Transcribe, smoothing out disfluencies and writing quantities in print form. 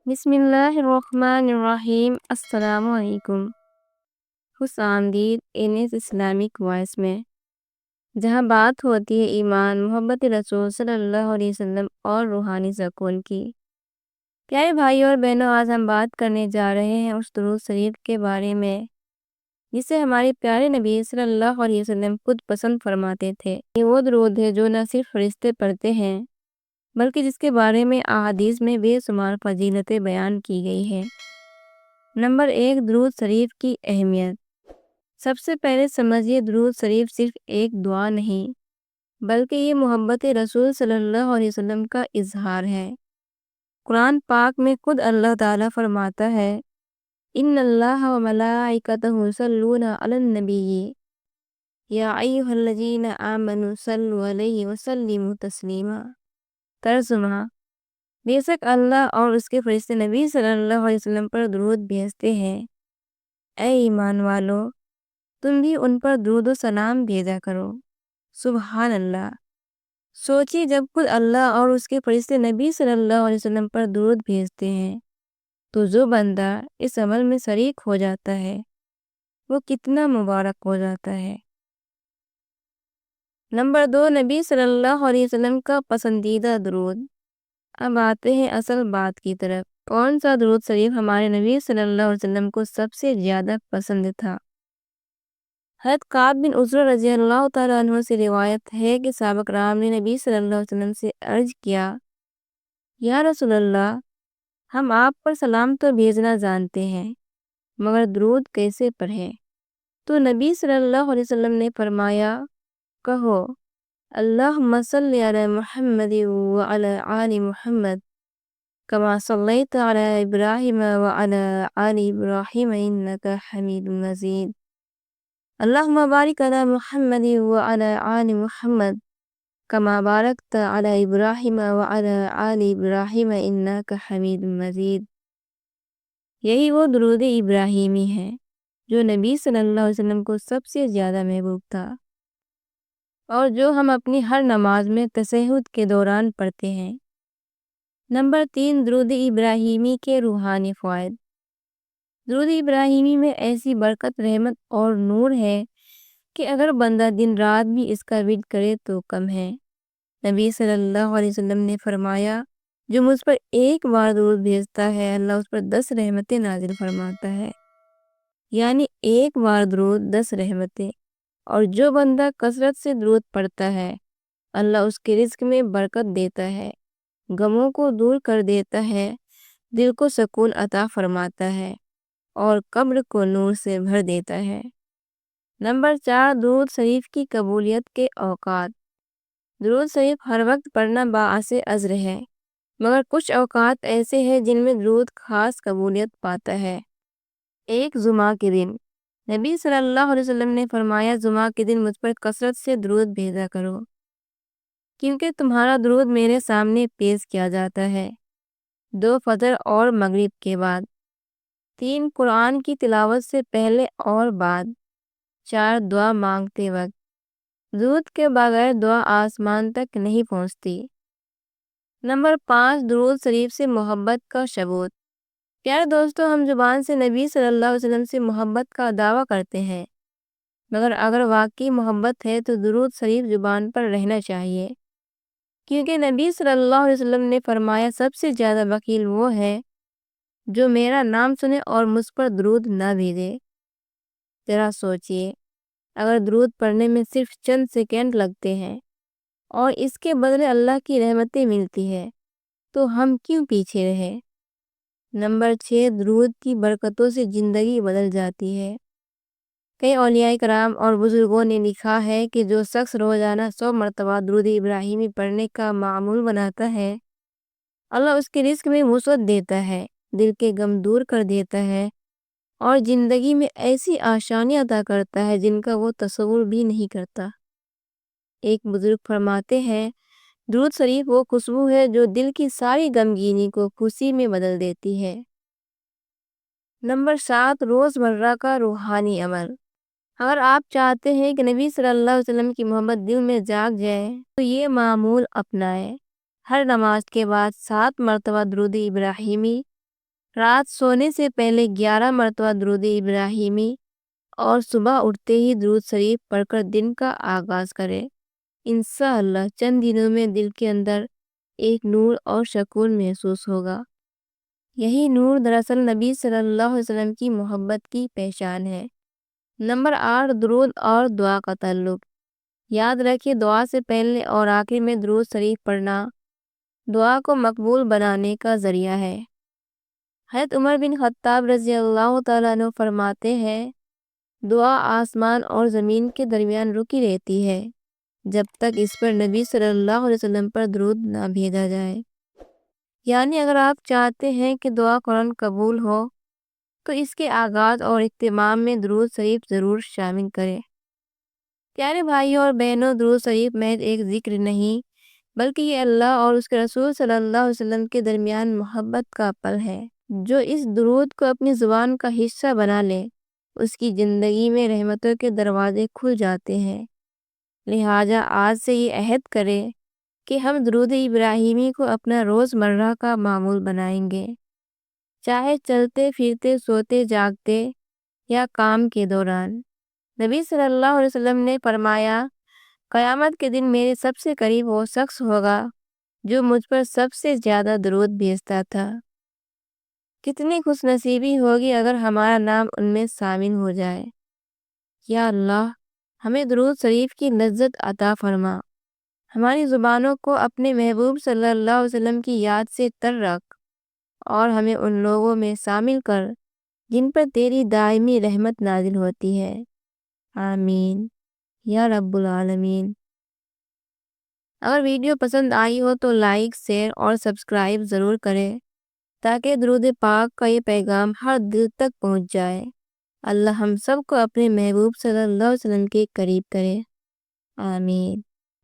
بسم اللہ الرحمن الرحیم۔ السلام علیکم۔ خوش آمدید انیس اسلامک وائس میں، جہاں بات ہوتی ہے ایمان، محبت رسول صلی اللہ علیہ وسلم اور روحانی سکون کی۔ پیارے بھائی اور بہنوں، آج ہم بات کرنے جا رہے ہیں اس درود شریف کے بارے میں جسے ہمارے پیارے نبی صلی اللہ علیہ وسلم خود پسند فرماتے تھے۔ یہ وہ درود ہے جو نہ صرف فرشتے پڑھتے ہیں بلکہ جس کے بارے میں احادیث میں بے شمار فضیلتیں بیان کی گئی ہے۔ نمبر 1، درود شریف کی اہمیت۔ سب سے پہلے سمجھیے، درود شریف صرف ایک دعا نہیں بلکہ یہ محبت رسول صلی اللہ علیہ وسلم کا اظہار ہے۔ قرآن پاک میں خود اللہ تعالیٰ فرماتا ہے، ان اللہ و ملائکتہ یصلون علی النبی یا ایھا الذین آمنوا صلوا علیہ وسلموا تسلیما۔ ترجمہ: بے شک اللہ اور اس کے فرشتے نبی صلی اللہ علیہ وسلم پر درود بھیجتے ہیں۔ اے ایمان والو، تم بھی ان پر درود و سلام بھیجا کرو۔ سبحان اللہ! سوچیے، جب خود اللہ اور اس کے فرشتے نبی صلی اللہ علیہ وسلم پر درود بھیجتے ہیں تو جو بندہ اس عمل میں شریک ہو جاتا ہے وہ کتنا مبارک ہو جاتا ہے۔ نمبر 2، نبی صلی اللہ علیہ وسلم کا پسندیدہ درود۔ اب آتے ہیں اصل بات کی طرف۔ کون سا درود شریف ہمارے نبی صلی اللہ علیہ وسلم کو سب سے زیادہ پسند تھا؟ حضرت کعب بن عجرہ رضی اللہ تعالیٰ عنہ سے روایت ہے کہ صحابہ کرام نے نبی صلی اللہ علیہ وسلم سے عرض کیا، یا رسول اللہ، ہم آپ پر سلام تو بھیجنا جانتے ہیں مگر درود کیسے پڑھیں؟ تو نبی صلی اللہ علیہ وسلم نے فرمایا، کہو، اللہم صلی علی محمد وعلی آل محمد کما صلیت علی ابراہیم وعلی آل ابراہیم انک حمید مجید۔ اللہم بارک علی محمد وعلی آل محمد کما بارکت علی ابراہیم وعلی آل ابراہیم انک حمید مجید۔ یہی وہ درود ابراہیمی ہے جو نبی صلی اللہ علیہ وسلم کو سب سے زیادہ محبوب تھا اور جو ہم اپنی ہر نماز میں تشہد کے دوران پڑھتے ہیں۔ نمبر 3، درود ابراہیمی کے روحانی فوائد۔ درود ابراہیمی میں ایسی برکت، رحمت اور نور ہے کہ اگر بندہ دن رات بھی اس کا ورد کرے تو کم ہے۔ نبی صلی اللہ علیہ وسلم نے فرمایا، جو مجھ پر ایک بار درود بھیجتا ہے اللہ اس پر 10 رحمتیں نازل فرماتا ہے، یعنی ایک بار درود 10 رحمتیں۔ اور جو بندہ کثرت سے درود پڑھتا ہے اللہ اس کے رزق میں برکت دیتا ہے، غموں کو دور کر دیتا ہے، دل کو سکون عطا فرماتا ہے اور قبر کو نور سے بھر دیتا ہے۔ نمبر 4، درود شریف کی قبولیت کے اوقات۔ درود شریف ہر وقت پڑھنا باعث اجر ہے مگر کچھ اوقات ایسے ہیں جن میں درود خاص قبولیت پاتا ہے۔ 1، جمعہ کے دن۔ نبی صلی اللہ علیہ وسلم نے فرمایا، جمعہ کے دن مجھ پر کثرت سے درود بھیجا کرو کیونکہ تمہارا درود میرے سامنے پیش کیا جاتا ہے۔ 2، فجر اور مغرب کے بعد۔ 3، قرآن کی تلاوت سے پہلے اور بعد۔ 4، دعا مانگتے وقت۔ درود کے بغیر دعا آسمان تک نہیں پہنچتی۔ نمبر 5، درود شریف سے محبت کا ثبوت۔ پیارے دوستو، ہم زبان سے نبی صلی اللہ علیہ وسلم سے محبت کا دعویٰ کرتے ہیں مگر اگر واقعی محبت ہے تو درود شریف زبان پر رہنا چاہیے، کیونکہ نبی صلی اللہ علیہ وسلم نے فرمایا، سب سے زیادہ بخیل وہ ہے جو میرا نام سنے اور مجھ پر درود نہ بھیجے۔ ذرا سوچئے، اگر درود پڑھنے میں صرف چند سیکنڈ لگتے ہیں اور اس کے بدلے اللہ کی رحمتیں ملتی ہے تو ہم کیوں پیچھے رہے؟ نمبر 6، درود کی برکتوں سے زندگی بدل جاتی ہے۔ کئی اولیاء کرام اور بزرگوں نے لکھا ہے کہ جو شخص روزانہ 100 مرتبہ درود ابراہیمی پڑھنے کا معمول بناتا ہے اللہ اس کے رزق میں وسعت دیتا ہے، دل کے غم دور کر دیتا ہے اور زندگی میں ایسی آسانیاں عطا کرتا ہے جن کا وہ تصور بھی نہیں کرتا۔ ایک بزرگ فرماتے ہیں، درود شریف وہ خوشبو ہے جو دل کی ساری غمگینی کو خوشی میں بدل دیتی ہے۔ نمبر 7، روزمرہ کا روحانی عمل۔ اگر آپ چاہتے ہیں کہ نبی صلی اللہ علیہ وسلم کی محبت دل میں جاگ جائے تو یہ معمول اپنائیں۔ ہر نماز کے بعد 7 مرتبہ درود ابراہیمی رات سونے سے پہلے 11 مرتبہ درود ابراہیمی اور صبح اٹھتے ہی درود شریف پڑھ کر دن کا آغاز کرے۔ انشاءاللہ چند دنوں میں دل کے اندر ایک نور اور سکون محسوس ہوگا۔ یہی نور دراصل نبی صلی اللہ علیہ وسلم کی محبت کی پہچان ہے۔ نمبر 8، درود اور دعا کا تعلق۔ یاد رکھیں، دعا سے پہلے اور آخر میں درود شریف پڑھنا دعا کو مقبول بنانے کا ذریعہ ہے۔ حضرت عمر بن خطاب رضی اللہ تعالیٰ عنہ فرماتے ہیں، دعا آسمان اور زمین کے درمیان رکی رہتی ہے جب تک اس پر نبی صلی اللہ علیہ وسلم پر درود نہ بھیجا جائے۔ یعنی اگر آپ چاہتے ہیں کہ دعا قرآن قبول ہو تو اس کے آغاز اور اختتام میں درود شریف ضرور شامل کریں۔ پیارے بھائیوں اور بہنوں، درود شریف محض ایک ذکر نہیں بلکہ یہ اللہ اور اس کے رسول صلی اللہ علیہ وسلم کے درمیان محبت کا پل ہے۔ جو اس درود کو اپنی زبان کا حصہ بنا لے اس کی زندگی میں رحمتوں کے دروازے کھل جاتے ہیں۔ لہٰذا آج سے یہ عہد کریں کہ ہم درود ابراہیمی کو اپنا روزمرہ کا معمول بنائیں گے، چاہے چلتے پھرتے، سوتے جاگتے یا کام کے دوران۔ نبی صلی اللہ علیہ وسلم نے فرمایا، قیامت کے دن میرے سب سے قریب وہ شخص ہوگا جو مجھ پر سب سے زیادہ درود بھیجتا تھا۔ کتنی خوش نصیبی ہوگی اگر ہمارا نام ان میں شامل ہو جائے۔ یا اللہ، ہمیں درود شریف کی لذت عطا فرما، ہماری زبانوں کو اپنے محبوب صلی اللہ علیہ وسلم کی یاد سے تر رکھ اور ہمیں ان لوگوں میں شامل کر جن پر تیری دائمی رحمت نازل ہوتی ہے۔ آمین یا رب العالمین۔ اگر ویڈیو پسند آئی ہو تو لائک، شیئر اور سبسکرائب ضرور کریں تاکہ درود پاک کا یہ پیغام ہر دل تک پہنچ جائے۔ اللہ ہم سب کو اپنے محبوب صلی اللہ علیہ وسلم کے قریب کرے۔ آمین۔